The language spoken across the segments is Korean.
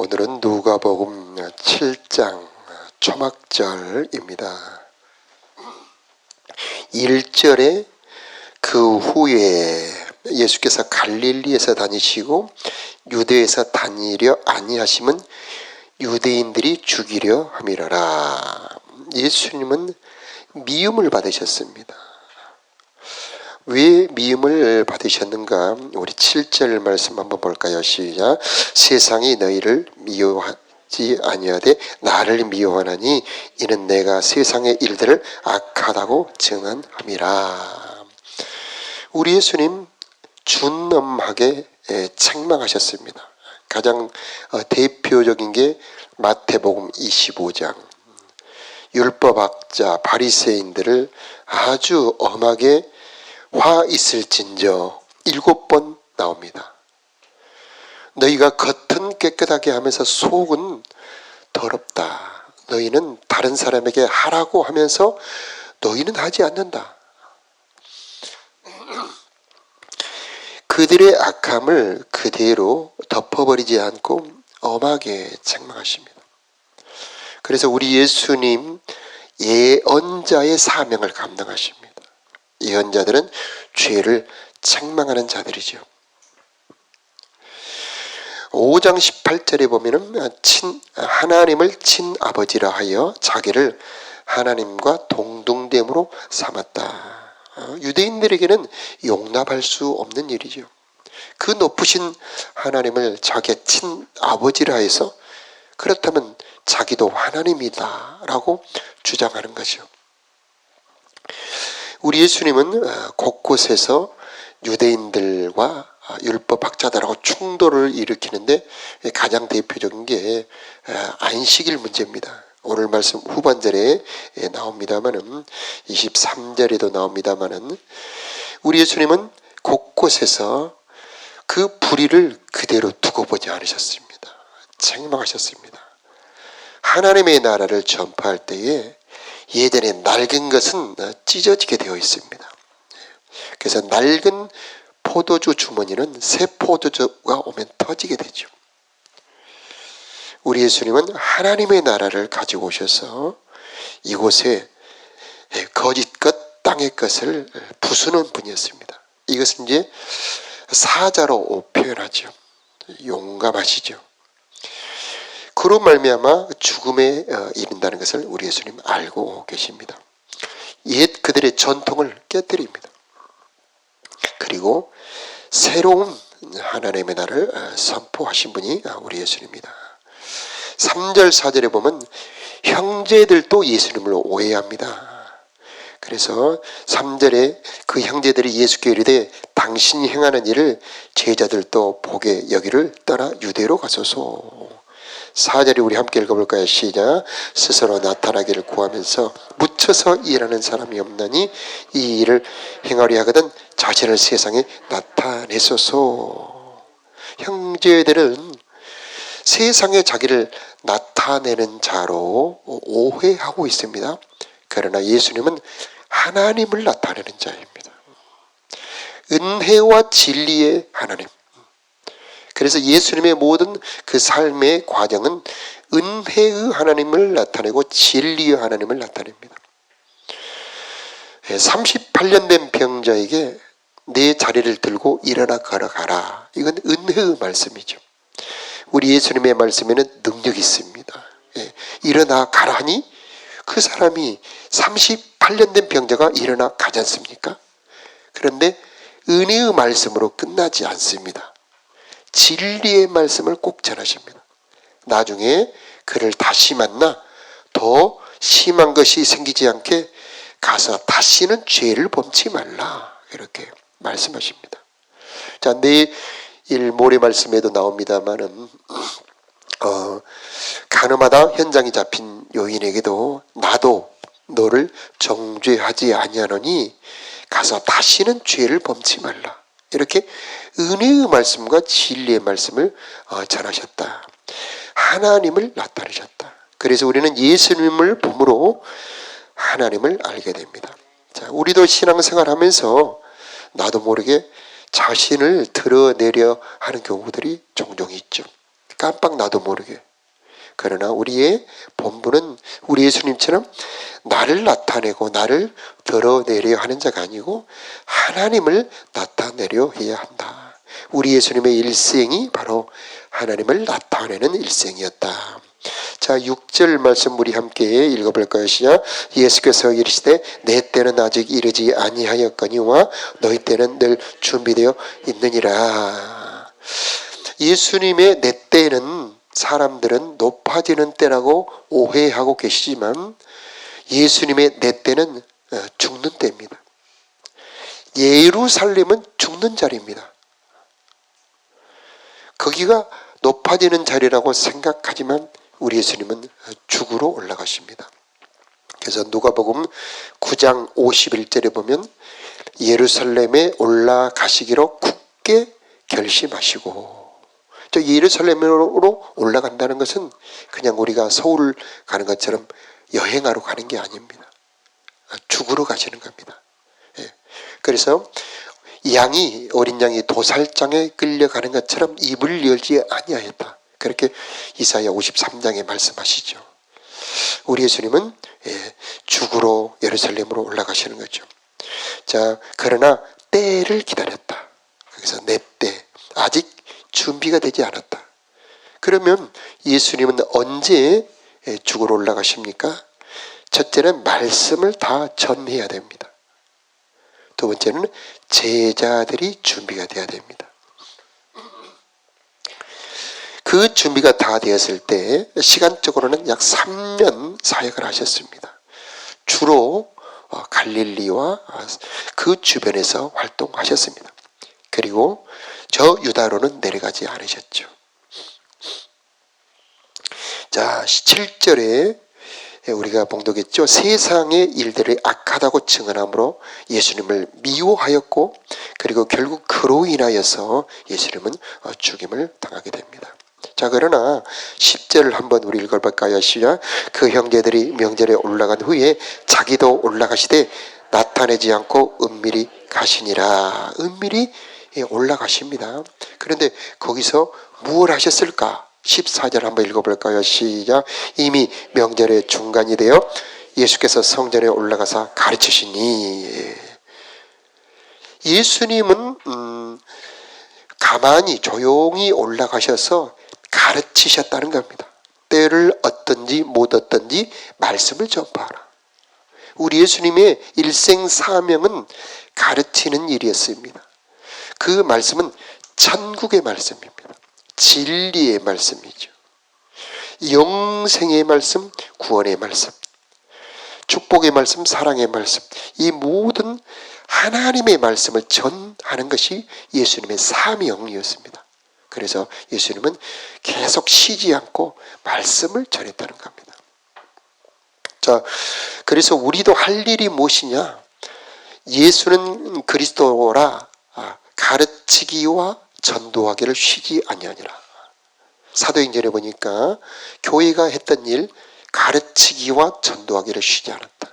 오늘은 누가복음 7장 초막절입니다. 1절에 그 후에 예수께서 갈릴리에서 다니시고 유대에서 다니려 아니하심은 유대인들이 죽이려 함이라라. 예수님은 미움을 받으셨습니다. 왜 미움을 받으셨는가? 우리 7절 말씀 한번 볼까요? 시작. 세상이 너희를 미워하지 아니하되 나를 미워하나니 이는 내가 세상의 일들을 악하다고 증언함이라. 우리 예수님 준엄하게 책망하셨습니다. 가장 대표적인 게 마태복음 25장. 율법학자 바리새인들을 아주 엄하게 화 있을진저 7번 나옵니다. 너희가 겉은 깨끗하게 하면서 속은 더럽다. 너희는 다른 사람에게 하라고 하면서 너희는 하지 않는다. 그들의 악함을 그대로 덮어버리지 않고 엄하게 책망하십니다. 그래서 우리 예수님 예언자의 사명을 감당하십니다. 예언자들은 죄를 책망하는 자들이죠. 5장 18절에 보면은 하나님을 친아버지라 하여 자기를 하나님과 동등됨으로 삼았다. 유대인들에게는 용납할 수 없는 일이죠. 그 높으신 하나님을 자기의 친아버지라 해서 그렇다면 자기도 하나님이다 라고 주장하는 거죠. 우리 예수님은 곳곳에서 유대인들과 율법학자들하고 충돌을 일으키는데 가장 대표적인 게 안식일 문제입니다. 오늘 말씀 후반절에 나옵니다마는 23절에도 나옵니다마는 우리 예수님은 곳곳에서 그 불의를 그대로 두고 보지 않으셨습니다. 책망하셨습니다. 하나님의 나라를 전파할 때에 예전에 낡은 것은 찢어지게 되어 있습니다. 그래서 낡은 포도주 주머니는 새 포도주가 오면 터지게 되죠. 우리 예수님은 하나님의 나라를 가지고 오셔서 이곳에 거짓 것, 땅의 것을 부수는 분이었습니다. 이것은 이제 사자로 표현하죠. 용감하시죠. 그로 말미암아 죽음에 이른다는 것을 우리 예수님 알고 계십니다. 옛 그들의 전통을 깨뜨립니다. 그리고 새로운 하나님의 나라를 선포하신 분이 우리 예수님입니다. 3절 4절에 보면 형제들도 예수님을 오해합니다. 그래서 3절에 그 형제들이 예수께 이르되 당신이 행하는 일을 제자들도 보게 여기를 떠나 유대로 가소서. 4절에 우리 함께 읽어볼까요? 시작. 스스로 나타나기를 구하면서 묻혀서 일하는 사람이 없나니 이 일을 행하려 하거든 자신을 세상에 나타내소서. 형제들은 세상에 자기를 나타내는 자로 오해하고 있습니다. 그러나 예수님은 하나님을 나타내는 자입니다. 은혜와 진리의 하나님. 그래서 예수님의 모든 그 삶의 과정은 은혜의 하나님을 나타내고 진리의 하나님을 나타냅니다. 38년 된 병자에게 내 자리를 들고 일어나 걸어가라. 이건 은혜의 말씀이죠. 우리 예수님의 말씀에는 능력이 있습니다. 일어나 가라 하니 그 사람이 38년 된 병자가 일어나 가지 않습니까? 그런데 은혜의 말씀으로 끝나지 않습니다. 진리의 말씀을 꼭 전하십니다. 나중에 그를 다시 만나 더 심한 것이 생기지 않게 가서 다시는 죄를 범치 말라. 이렇게 말씀하십니다. 자, 내일 모레 말씀에도 나옵니다만은 가늠하다 현장에 잡힌 여인에게도 나도 너를 정죄하지 아니하노니 가서 다시는 죄를 범치 말라. 이렇게 은혜의 말씀과 진리의 말씀을 전하셨다. 하나님을 나타내셨다. 그래서 우리는 예수님을 봄으로 하나님을 알게 됩니다. 자, 우리도 신앙생활하면서 나도 모르게 자신을 드러내려 하는 경우들이 종종 있죠. 깜빡 나도 모르게. 그러나 우리의 본분은 우리 예수님처럼 나를 나타내고 나를 드러내려 하는 자가 아니고 하나님을 나타내려 해야 한다. 우리 예수님의 일생이 바로 하나님을 나타내는 일생이었다. 자, 6절 말씀 우리 함께 읽어볼까요? 시작. 예수께서 이르시되 내 때는 아직 이르지 아니하였거니와 너희 때는 늘 준비되어 있느니라. 예수님의 내 때는 사람들은 높아지는 때라고 오해하고 계시지만 예수님의 내 때는 죽는 때입니다. 예루살렘은 죽는 자리입니다. 거기가 높아지는 자리라고 생각하지만 우리 예수님은 죽으러 올라가십니다. 그래서 누가복음 9장 51절에 보면 예루살렘에 올라가시기로 굳게 결심하시고, 저 예루살렘으로 올라간다는 것은 그냥 우리가 서울 가는 것처럼 여행하러 가는 게 아닙니다. 죽으러 가시는 겁니다. 그래서 양이, 어린 양이 도살장에 끌려가는 것처럼 입을 열지 아니하였다. 그렇게 이사야 53장에 말씀하시죠. 우리 예수님은 죽으러 예루살렘으로 올라가시는 거죠. 자, 그러나 때를 기다렸다. 그래서 내 때, 아직 준비가 되지 않았다. 그러면 예수님은 언제 죽으러 올라가십니까? 첫째는 말씀을 다 전해야 됩니다. 두 번째는 제자들이 준비가 돼야 됩니다. 그 준비가 다 되었을 때 시간적으로는 약 3년 사역을 하셨습니다. 주로 갈릴리와 그 주변에서 활동하셨습니다. 그리고 저 유다로는 내려가지 않으셨죠. 자, 7절에 우리가 봉독했죠. 세상의 일들이 악하다고 증언함으로 예수님을 미워하였고, 그리고 결국 그로 인하여서 예수님은 죽임을 당하게 됩니다. 자, 그러나 10절을 한번 우리 읽어볼까요? 시작. 그 형제들이 명절에 올라간 후에 자기도 올라가시되 나타내지 않고 은밀히 가시니라. 은밀히 올라가십니다. 그런데 거기서 무엇을 하셨을까? 14절 한번 읽어볼까요? 시작. 이미 명절의 중간이 되어 예수께서 성전에 올라가서 가르치시니. 예수님은 가만히 조용히 올라가셔서 가르치셨다는 겁니다. 때를 얻든지 못 얻든지 말씀을 전파하라. 우리 예수님의 일생 사명은 가르치는 일이었습니다. 그 말씀은 천국의 말씀입니다. 진리의 말씀이죠. 영생의 말씀, 구원의 말씀, 축복의 말씀, 사랑의 말씀, 이 모든 하나님의 말씀을 전하는 것이 예수님의 사명이었습니다. 그래서 예수님은 계속 쉬지 않고 말씀을 전했다는 겁니다. 자, 그래서 우리도 할 일이 무엇이냐? 예수는 그리스도라 가르치기와 전도하기를 쉬지 아니하니라. 사도행전에 보니까 교회가 했던 일, 가르치기와 전도하기를 쉬지 않았다.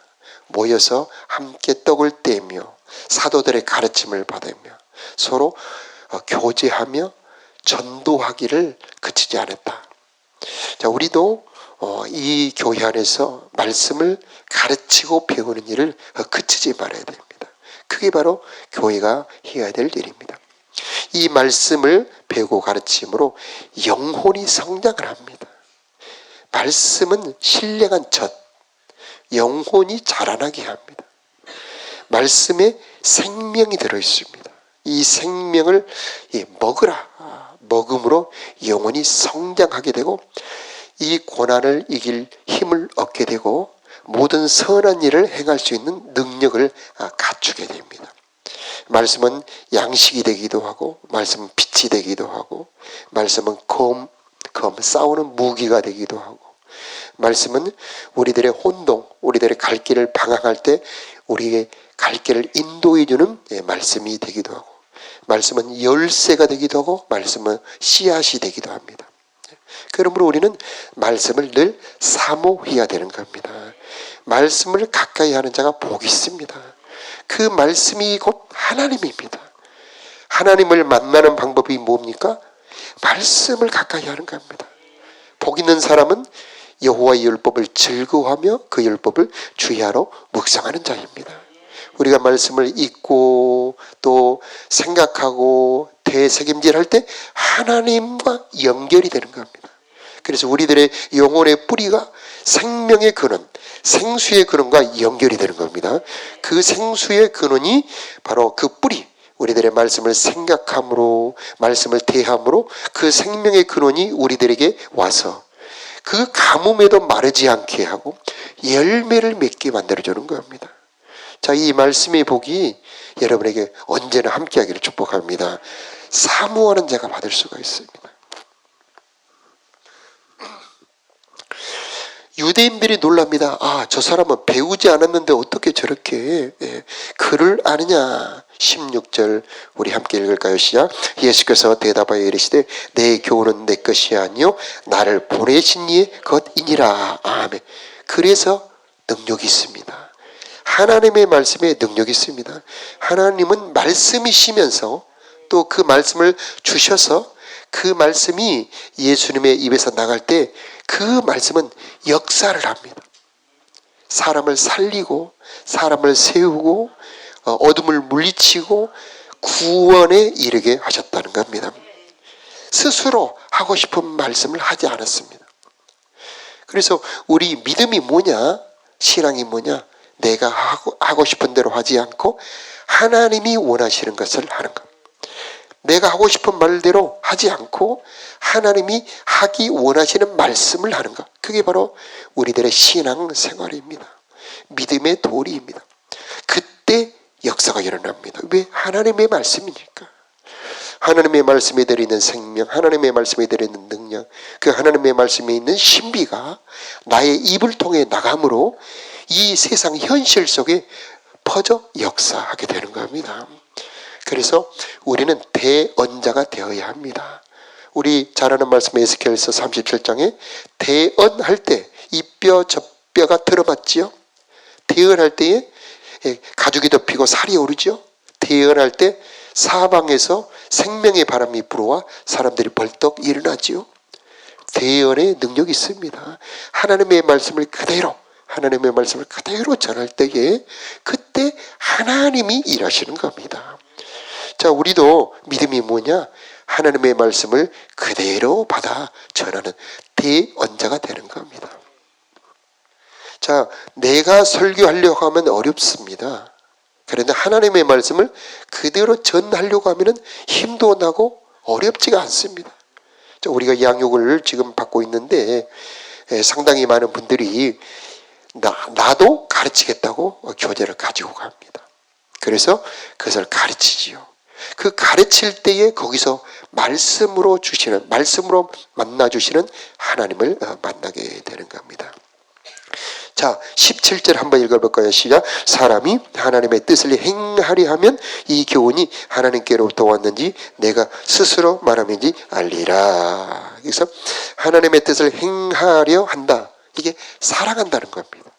모여서 함께 떡을 떼며 사도들의 가르침을 받으며 서로 교제하며 전도하기를 그치지 않았다. 자, 우리도 이 교회 안에서 말씀을 가르치고 배우는 일을 그치지 말아야 됩니다. 그게 바로 교회가 해야 될 일입니다. 이 말씀을 배우고 가르침으로 영혼이 성장을 합니다. 말씀은 신령한 젖, 영혼이 자라나게 합니다. 말씀에 생명이 들어있습니다. 이 생명을 먹으라. 먹음으로 영혼이 성장하게 되고 이 고난을 이길 힘을 얻게 되고 모든 선한 일을 행할 수 있는 능력을 갖추게 됩니다. 말씀은 양식이 되기도 하고, 말씀은 빛이 되기도 하고, 말씀은 싸우는 무기가 되기도 하고, 말씀은 우리들의 혼동, 우리들의 갈 길을 방황할 때 우리의 갈 길을 인도해주는 말씀이 되기도 하고, 말씀은 열쇠가 되기도 하고, 말씀은 씨앗이 되기도 합니다. 그러므로 우리는 말씀을 늘 사모해야 되는 겁니다. 말씀을 가까이 하는 자가 복이 있습니다. 그 말씀이 곧 하나님입니다. 하나님을 만나는 방법이 뭡니까? 말씀을 가까이 하는 겁니다. 복 있는 사람은 여호와의 율법을 즐거워하며 그 율법을 주의하러 묵상하는 자입니다. 우리가 말씀을 읽고 또 생각하고 되새김질할 때 하나님과 연결이 되는 겁니다. 그래서 우리들의 영혼의 뿌리가 생명의 근원, 생수의 근원과 연결이 되는 겁니다. 그 생수의 근원이 바로 그 뿌리, 우리들의 말씀을 생각함으로, 말씀을 대함으로 그 생명의 근원이 우리들에게 와서 그 가뭄에도 마르지 않게 하고 열매를 맺게 만들어주는 겁니다. 자, 이 말씀의 복이 여러분에게 언제나 함께하기를 축복합니다. 사모하는 자가 받을 수가 있습니다. 유대인들이 놀랍니다. 아, 저 사람은 배우지 않았는데 어떻게 저렇게 글을 아느냐. 16절 우리 함께 읽을까요? 시작. 예수께서 대답하여 이르시되 내 교훈은 내 것이 아니요 나를 보내신 이의 것이니라. 아멘. 그래서 능력이 있습니다. 하나님의 말씀에 능력이 있습니다. 하나님은 말씀이시면서 또 그 말씀을 주셔서 그 말씀이 예수님의 입에서 나갈 때 그 말씀은 역사를 합니다. 사람을 살리고 사람을 세우고 어둠을 물리치고 구원에 이르게 하셨다는 겁니다. 스스로 하고 싶은 말씀을 하지 않았습니다. 그래서 우리 믿음이 뭐냐? 신앙이 뭐냐? 내가 하고 싶은 대로 하지 않고 하나님이 원하시는 것을 하는 것. 내가 하고 싶은 말대로 하지 않고 하나님이 하기 원하시는 말씀을 하는 것. 그게 바로 우리들의 신앙 생활입니다. 믿음의 도리입니다. 그때 역사가 일어납니다. 왜? 하나님의 말씀이니까. 하나님의 말씀에 들어있는 생명, 하나님의 말씀에 들어있는 능력, 그 하나님의 말씀에 있는 신비가 나의 입을 통해 나감으로 이 세상 현실 속에 퍼져 역사하게 되는 겁니다. 그래서 우리는 대언자가 되어야 합니다. 우리 잘 아는 말씀 에스겔서 37장에 대언할 때 이 뼈 저 뼈가 들어맞지요. 대언할 때에 가죽이 덮이고 살이 오르죠. 대언할 때 사방에서 생명의 바람이 불어와 사람들이 벌떡 일어나지요. 대언의 능력이 있습니다. 하나님의 말씀을 그대로 전할 때에 그때 하나님이 일하시는 겁니다. 자, 우리도 믿음이 뭐냐? 하나님의 말씀을 그대로 받아 전하는 대언자가 되는 겁니다. 자, 내가 설교하려고 하면 어렵습니다. 그런데 하나님의 말씀을 그대로 전하려고 하면 힘도 나고 어렵지가 않습니다. 자, 우리가 양육을 지금 받고 있는데 상당히 많은 분들이 나도 가르치겠다고 교재를 가지고 갑니다. 그래서 그것을 가르치지요. 그 가르칠 때에 거기서 말씀으로 만나주시는 하나님을 만나게 되는 겁니다. 자, 17절 한번 읽어볼까요? 시작. 사람이 하나님의 뜻을 행하려 하면 이 교훈이 하나님께로부터 왔는지 내가 스스로 말하는지 알리라. 그래서 하나님의 뜻을 행하려 한다. 이게 사랑한다는 겁니다.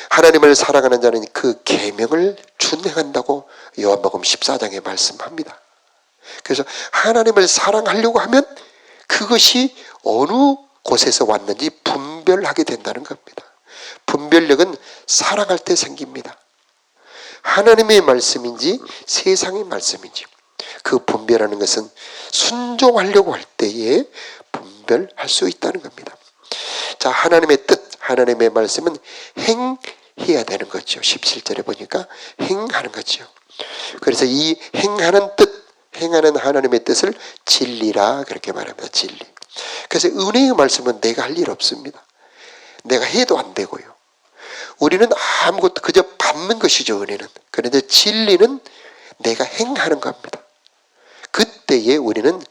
하나님을 사랑하는 자는 그 계명을 준행한다고 요한복음 14장에 말씀합니다. 그래서 하나님을 사랑하려고 하면 그것이 어느 곳에서 왔는지 분별하게 된다는 겁니다. 분별력은 사랑할 때 생깁니다. 하나님의 말씀인지 세상의 말씀인지 그 분별하는 것은 순종하려고 할 때에 분별할 수 있다는 겁니다. 자, 하나님의 뜻, 하나님의 말씀은 행해야 되는 거죠. 17절에 보니까 행하는 거죠. 그래서 이 행하는 뜻, 행하는 하나님의 뜻을 진리라 그렇게 말합니다. 진리. 그래서 은혜의 말씀은 내가 할 일 없습니다. 내가 해도 안 되고요. 우리는 아무것도 그저 받는 것이죠. 은혜는. 그런데 진리는 내가 행하는 겁니다. 그때에 우리는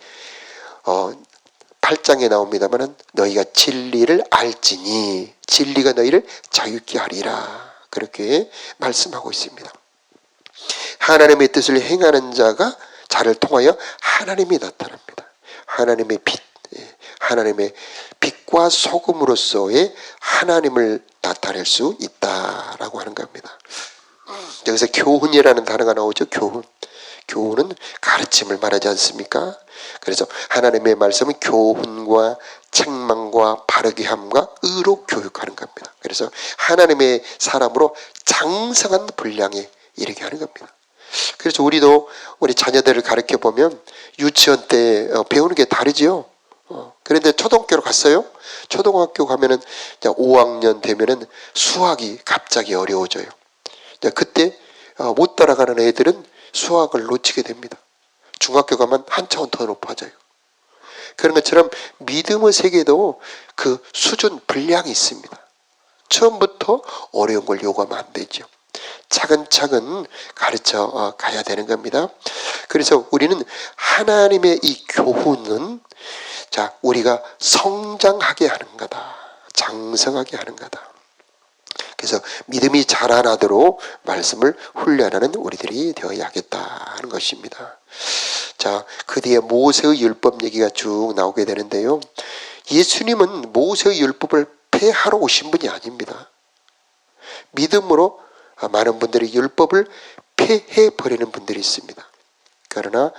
8장에 나옵니다만 너희가 진리를 알지니 진리가 너희를 자유케 하리라 그렇게 말씀하고 있습니다. 하나님의 뜻을 행하는 자가 자를 통하여 하나님이 나타납니다. 하나님의 빛, 하나님의 빛과 소금으로서의 하나님을 나타낼 수 있다라고 하는 겁니다. 여기서 교훈이라는 단어가 나오죠. 교훈. 교훈은 가르침을 말하지 않습니까? 그래서 하나님의 말씀은 교훈과 책망과 바르게 함과 의로 교육하는 겁니다. 그래서 하나님의 사람으로 장성한 분량에 이르게 하는 겁니다. 그래서 우리도 우리 자녀들을 가르쳐 보면 유치원 때 배우는 게 다르지요. 그런데 초등학교로 갔어요. 초등학교 가면은 5학년 되면은 수학이 갑자기 어려워져요. 그때 못 따라가는 애들은 수학을 놓치게 됩니다. 중학교 가면 한 차원 더 높아져요. 그런 것처럼 믿음의 세계도 그 수준 분량이 있습니다. 처음부터 어려운 걸 요구하면 안 되죠. 차근차근 가르쳐 가야 되는 겁니다. 그래서 우리는 하나님의 이 교훈은 자, 우리가 성장하게 하는 거다. 장성하게 하는 거다. 그래서 믿음이 자라나도록 말씀을 훈련하는 우리들이 되어야겠다 하는 것입니다. 자, 그 뒤에 모세의 율법 얘기가 쭉 나오게 되는데요. 예수님은 모세의 율법을 폐하러 오신 분이 아닙니다. 믿음으로 많은 분들이 율법을 폐해버리는 분들이 있습니다. 그러나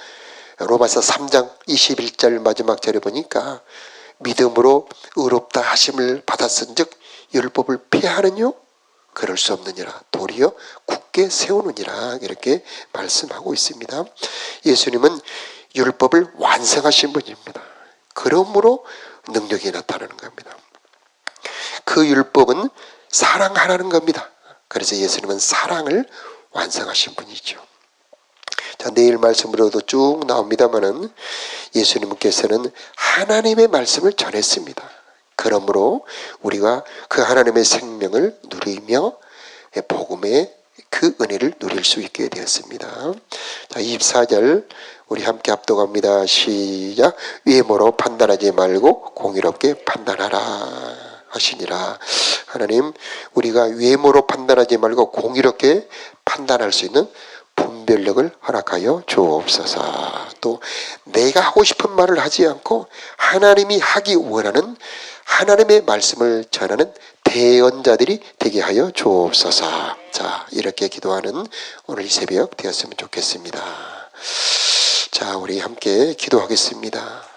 로마서 3장 21절 마지막 절에 보니까 믿음으로 의롭다 하심을 받았은즉 율법을 폐하느뇨? 그럴 수 없느니라. 도리어 굳게 세우느니라. 이렇게 말씀하고 있습니다. 예수님은 율법을 완성하신 분입니다. 그러므로 능력이 나타나는 겁니다. 그 율법은 사랑하라는 겁니다. 그래서 예수님은 사랑을 완성하신 분이죠. 자, 내일 말씀으로도 쭉 나옵니다만은 예수님께서는 하나님의 말씀을 전했습니다. 그러므로 우리가 그 하나님의 생명을 누리며 복음의 그 은혜를 누릴 수 있게 되었습니다. 자, 24절 우리 함께 합독합니다. 시작. 외모로 판단하지 말고 공의롭게 판단하라 하시니라. 하나님, 우리가 외모로 판단하지 말고 공의롭게 판단할 수 있는 분별력을 허락하여 주옵소서. 또 내가 하고 싶은 말을 하지 않고 하나님이 하기 원하는 하나님의 말씀을 전하는 대언자들이 되게 하여 주옵소서. 자, 이렇게 기도하는 오늘 이 새벽 되었으면 좋겠습니다. 자, 우리 함께 기도하겠습니다.